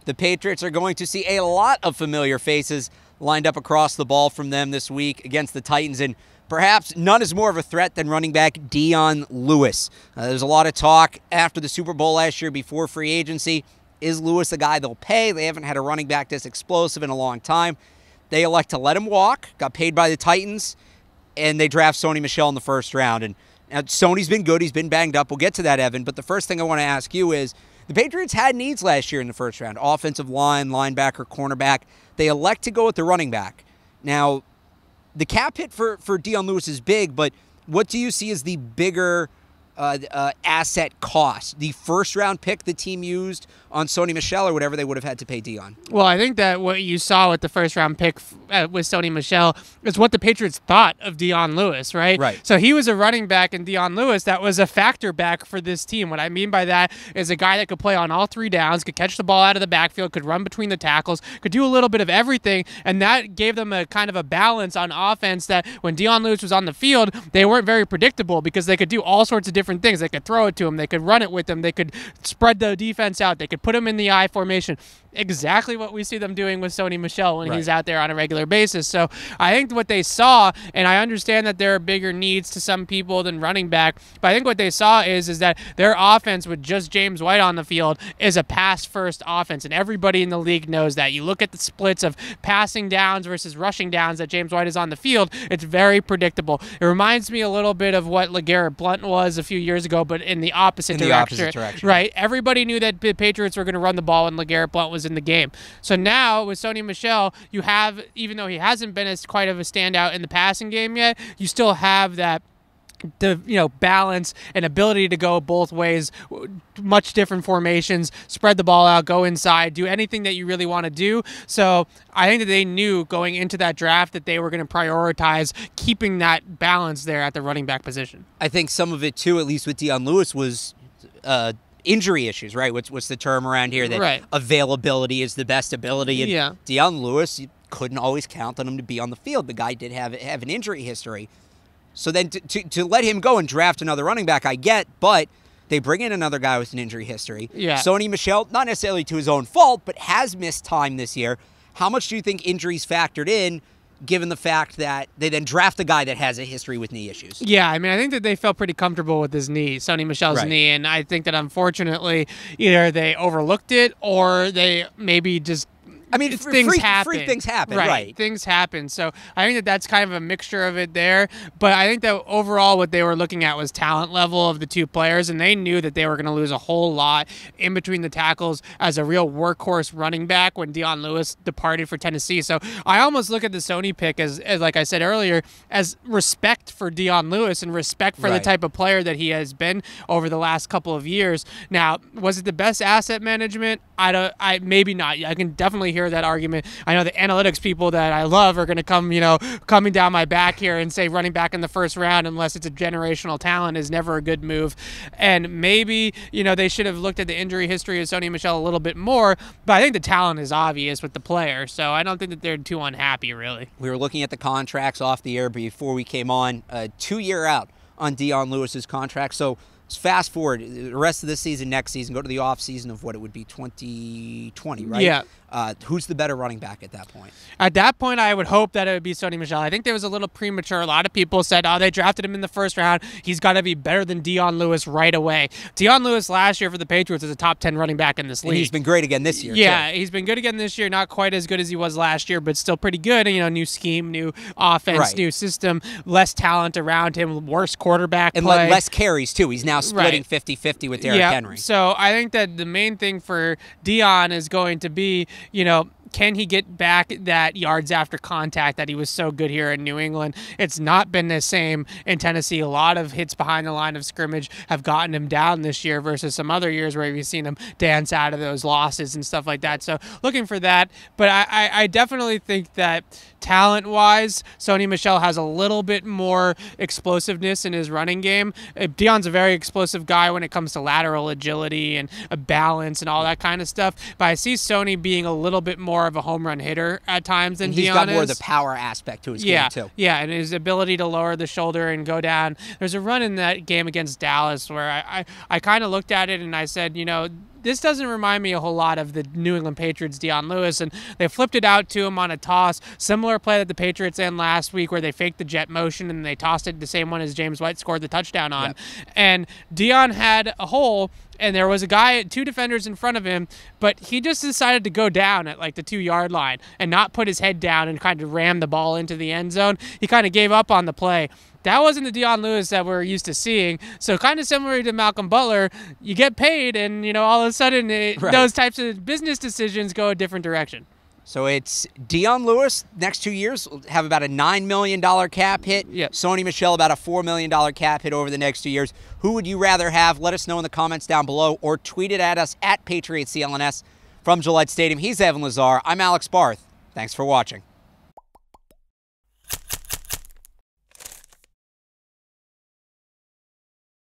The Patriots are going to see a lot of familiar faces lined up across the ball from them this week against the Titans, and perhaps none is more of a threat than running back Dion Lewis. There's a lot of talk after the Super Bowl last year before free agency. Is Lewis the guy they'll pay? They haven't had a running back this explosive in a long time. They elect to let him walk, got paid by the Titans, and they draft Sony Michel in the first round. And Sony's been good. He's been banged up. We'll get to that, Evan. But the first thing I want to ask you is, the Patriots had needs last year in the first round. Offensive line, linebacker, cornerback. They elect to go with the running back. Now, the cap hit for Dion Lewis is big, but what do you see as the bigger asset cost? The first-round pick the team used on Sony Michel or whatever they would have had to pay Dion? Well, I think that what you saw with the first-round pick with Sony Michel is what the Patriots thought of Dion Lewis, right? Right. So he was a running back in Dion Lewis that was a factor back for this team. What I mean by that is a guy that could play on all three downs, could catch the ball out of the backfield, could run between the tackles, could do a little bit of everything, and that gave them a kind of a balance on offense that when Dion Lewis was on the field, they weren't very predictable because they could do all sorts of different things. They could throw it to him, they could run it with him, they could spread the defense out, they could put him in the I formation. Exactly what we see them doing with Sony Michel when he's out there on a regular basis. So I think what they saw, and I understand that there are bigger needs to some people than running back, but I think what they saw is that their offense with just James White on the field is a pass-first offense, and everybody in the league knows that. You look at the splits of passing downs versus rushing downs that James White is on the field, it's very predictable. It reminds me a little bit of what LeGarrette Blount was a few years ago, but in the opposite direction. Right. Everybody knew that the Patriots were going to run the ball when LeGarrette Blount was in the game. So now with Sony Michel, you have, even though he hasn't been as quite of a standout in the passing game yet, you still have that balance and ability to go both ways, much different formations, spread the ball out, go inside, do anything that you really want to do. So I think that they knew going into that draft that they were going to prioritize keeping that balance there at the running back position. I think some of it too, at least with Dion Lewis, was injury issues, right? What's the term around here? That availability is the best ability. And Dion Lewis, you couldn't always count on him to be on the field. The guy did have an injury history. So then to let him go and draft another running back, I get, but they bring in another guy with an injury history. Yeah. Sony Michel, not necessarily to his own fault, but has missed time this year. How much do you think injuries factored in, given the fact that they then draft a guy that has a history with knee issues? Yeah, I mean, I think that they felt pretty comfortable with his knee, Sony Michel's knee, and I think that unfortunately either they overlooked it or they maybe just things happen. Freak things happen, right? Things happen. So I think that that's kind of a mixture of it there. But I think that overall what they were looking at was talent level of the two players, and they knew that they were going to lose a whole lot in between the tackles as a real workhorse running back when Dion Lewis departed for Tennessee. So I almost look at the Sony pick as like I said earlier, as respect for Dion Lewis and respect for the type of player that he has been over the last couple of years. Now, was it the best asset management? Maybe not. I can definitely hear that argument. I know the analytics people that I love are going to come, coming down my back here and say running back in the first round, unless it's a generational talent, is never a good move. And maybe, they should have looked at the injury history of Sony Michel a little bit more, but I think the talent is obvious with the player, so I don't think that they're too unhappy, really. We were looking at the contracts off the air before we came on. 2-year out on Dion Lewis's contract, so fast forward the rest of this season, next season, go to the off season of what it would be 2020, right? Yeah. Who's the better running back at that point? At that point, I would hope that it would be Sony Michel. I think there was a little premature. A lot of people said, they drafted him in the first round. He's got to be better than Dion Lewis right away. Dion Lewis last year for the Patriots is a top 10 running back in this league. And he's been great again this year, Yeah, too. He's been good again this year. Not quite as good as he was last year, but still pretty good. New scheme, new offense, new system, less talent around him, worse quarterback and play. less carries, too. He's now splitting 50-50 with Derrick Henry. So I think that the main thing for Dion is going to be, can he get back that yards after contact that he was so good here in New England? It's not been the same in Tennessee. A lot of hits behind the line of scrimmage have gotten him down this year versus some other years where we've seen him dance out of those losses and stuff like that. So looking for that. But I definitely think that talent-wise, Sony Michel has a little bit more explosiveness in his running game. Dion's a very explosive guy when it comes to lateral agility and balance and all that kind of stuff. But I see Sony being a little bit more of a home run hitter at times than Dion is. He's got more of the power aspect to his game, too. Yeah, and his ability to lower the shoulder and go down. There's a run in that game against Dallas where I kind of looked at it and I said, this doesn't remind me a whole lot of the New England Patriots Dion Lewis, and they flipped it out to him on a toss. Similar play that the Patriots ran last week where they faked the jet motion and they tossed it the same one as James White scored the touchdown on. Yep. And Dion had a hole, and there was a guy, 2 defenders in front of him, but he just decided to go down at like the 2-yard line and not put his head down and kind of ram the ball into the end zone. He kind of gave up on the play. That wasn't the Dion Lewis that we're used to seeing. So kind of similar to Malcolm Butler, you get paid and, all of a sudden those types of business decisions go a different direction. So it's Dion Lewis, next 2 years, will have about a $9 million cap hit. Yep. Sony Michel, about a $4 million cap hit over the next 2 years. Who would you rather have? Let us know in the comments down below or tweet it at us at Patriots CLNS from Gillette Stadium. He's Evan Lazar. I'm Alex Barth. Thanks for watching.